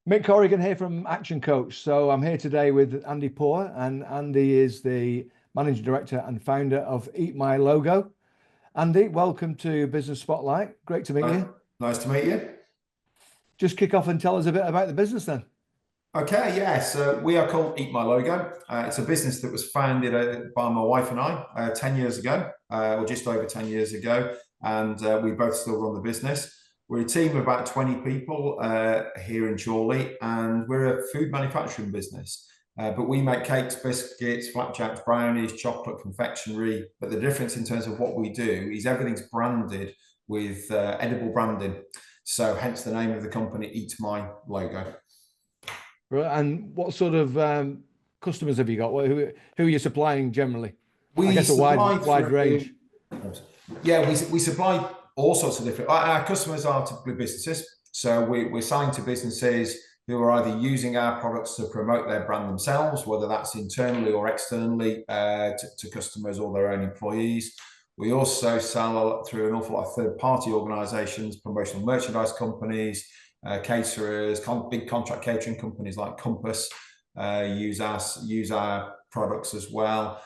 Mick Corrigan here from Action Coach. So I'm here today with Andy Poar, and Andy is the Managing Director and founder of Eat My Logo. Andy, welcome to Business Spotlight. Great to meet you. Nice to meet you. Just kick off and tell us a bit about the business then. Okay, yeah, so we are called Eat My Logo. It's a business that was founded by my wife and I 10 years ago, or just over 10 years ago, and we both still run the business. We're a team of about 20 people here in Chorley, and we're a food manufacturing business. But we make cakes, biscuits, flapjacks, brownies, chocolate, confectionery. But the difference in terms of what we do is everything's branded with edible branding. So hence the name of the company, Eat My Logo. Right. And what sort of customers have you got? Who are you supplying generally? I We guess a supply wide range. Yeah, we supply all sorts of different. Our customers are typically businesses, so we're selling to businesses who are either using our products to promote their brand themselves, whether that's internally or externally to customers or their own employees. We also sell through an awful lot of third-party organisations, promotional merchandise companies, caterers, big contract catering companies like Compass use our products as well.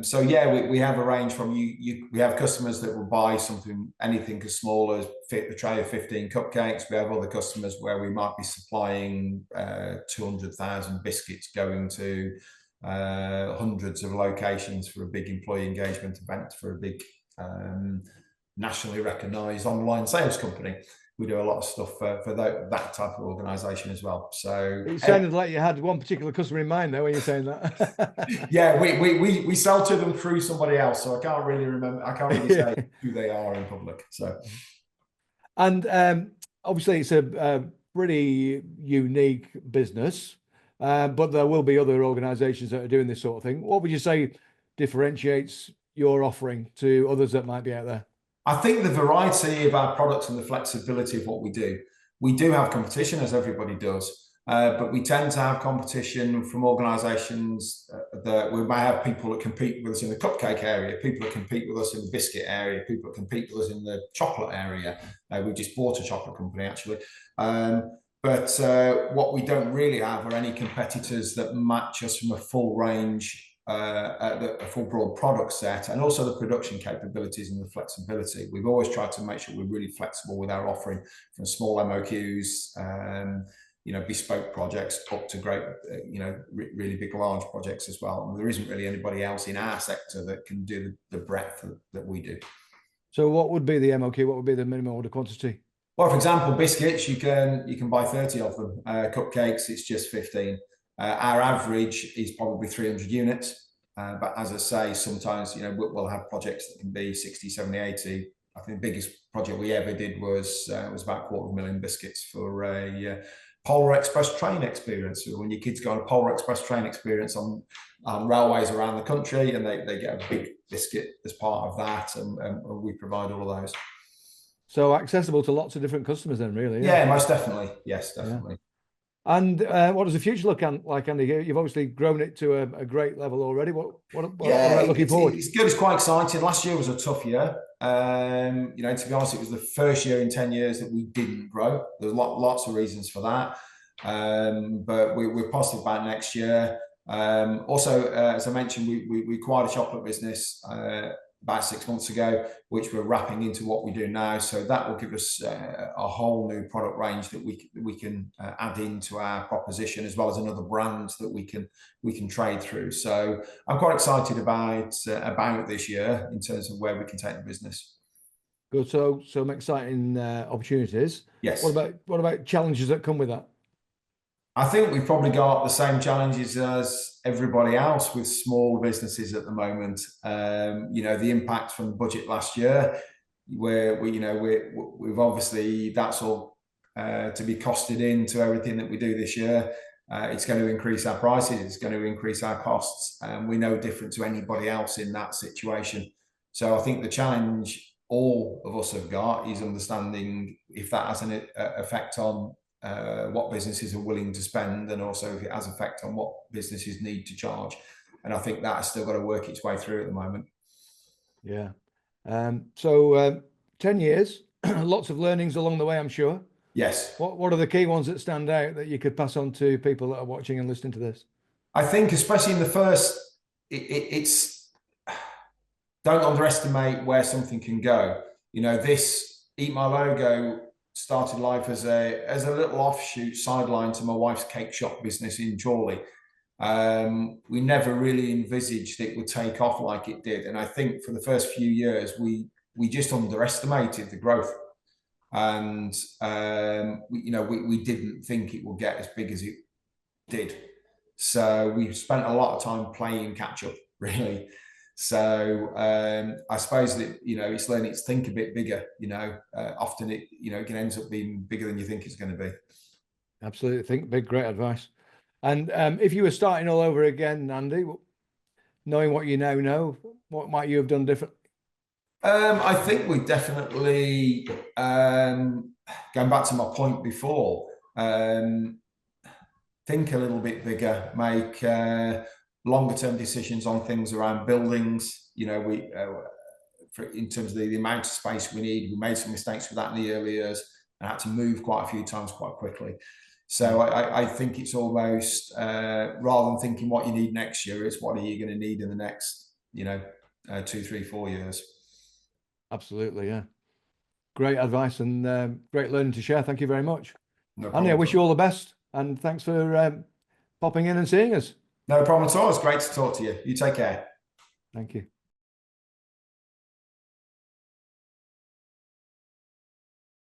So yeah, we have a range from we have customers that will buy anything as small as a tray of 15 cupcakes. We have other customers where we might be supplying 200,000 biscuits going to hundreds of locations for a big employee engagement event for a big nationally recognized online sales company. We do a lot of stuff for that type of organisation as well. So it sounded like you had one particular customer in mind, though, when you're saying that. Yeah, we sell to them through somebody else, so I can't really remember. I can't really say who they are in public. So, and obviously, it's a pretty unique business, but there will be other organisations that are doing this sort of thing. What would you say differentiates your offering to others that might be out there? I think the variety of our products and the flexibility of what we do. We do have competition, as everybody does, but we tend to have competition from organisations that we might have people that compete with us in the cupcake area, people that compete with us in the biscuit area, people that compete with us in the chocolate area. We just bought a chocolate company, actually. But what we don't really have are any competitors that match us from a full range, a full broad product set, and also the production capabilities and the flexibility. We've always tried to make sure we're really flexible with our offering, from small MOQs, bespoke projects up to great, really big, large projects as well. And there isn't really anybody else in our sector that can do the breadth that we do. So what would be the MOQ? What would be the minimum order quantity? Well, for example, biscuits, you can buy 30 of them. Cupcakes, it's just 15. Our average is probably 300 units. But as I say, sometimes, we'll have projects that can be 60, 70, 80. I think the biggest project we ever did was about 250,000 biscuits for a Polar Express train experience. So when your kids go on a Polar Express train experience on railways around the country, and they get a big biscuit as part of that, and we provide all of those. So accessible to lots of different customers then, really. Yeah, most definitely. Yes, definitely. Yeah. And what does the future look like, Andy? You've obviously grown it to a great level already. What about looking forward? It's good. It's quite exciting. Last year was a tough year. To be honest, it was the first year in 10 years that we didn't grow. There's lots of reasons for that, but we're positive about next year. Also, as I mentioned, we acquired a chocolate business about 6 months ago, which we're wrapping into what we do now. So that will give us a whole new product range that we can add into our proposition, as well as another brand that we can trade through. So I'm quite excited about this year in terms of where we can take the business. Good. So some exciting opportunities. Yes. What about challenges that come with that? I think we've probably got the same challenges as everybody else with small businesses at the moment. The impact from the budget last year, where we've obviously, that's all to be costed into everything that we do this year. It's going to increase our prices, it's going to increase our costs, and we're no different to anybody else in that situation. So I think the challenge all of us have got is understanding if that has an effect on what businesses are willing to spend, and also if it has effect on what businesses need to charge. And I think that has still got to work its way through at the moment. Yeah. So 10 years, lots of learnings along the way, I'm sure. Yes. What are the key ones that stand out that you could pass on to people that are watching and listening to this? I think, especially in the first, it's don't underestimate where something can go. You know, this Eat My Logo started life as a little offshoot sideline to my wife's cake shop business in Chorley. We never really envisaged it would take off like it did, and I think for the first few years we just underestimated the growth, and we didn't think it would get as big as it did. So we spent a lot of time playing catch up, really. So I suppose that it's learning to think a bit bigger. Often it can end up being bigger than you think it's going to be. Absolutely, think big, great advice. And if you were starting all over again, Andy, knowing what you now know, what might you have done different? I think we definitely, going back to my point before, think a little bit bigger, make longer term decisions on things around buildings. In terms of the amount of space we need, we made some mistakes with that in the early years and had to move quite a few times quite quickly. So I think it's almost rather than thinking what you need next year, it's what are you going to need in the next 2, 3, 4 years. Absolutely, yeah. Great advice and great learning to share. Thank you very much. No Andy, I problem wish you all the best and thanks for popping in and seeing us. No problem at all. It's great to talk to you. You take care. Thank you.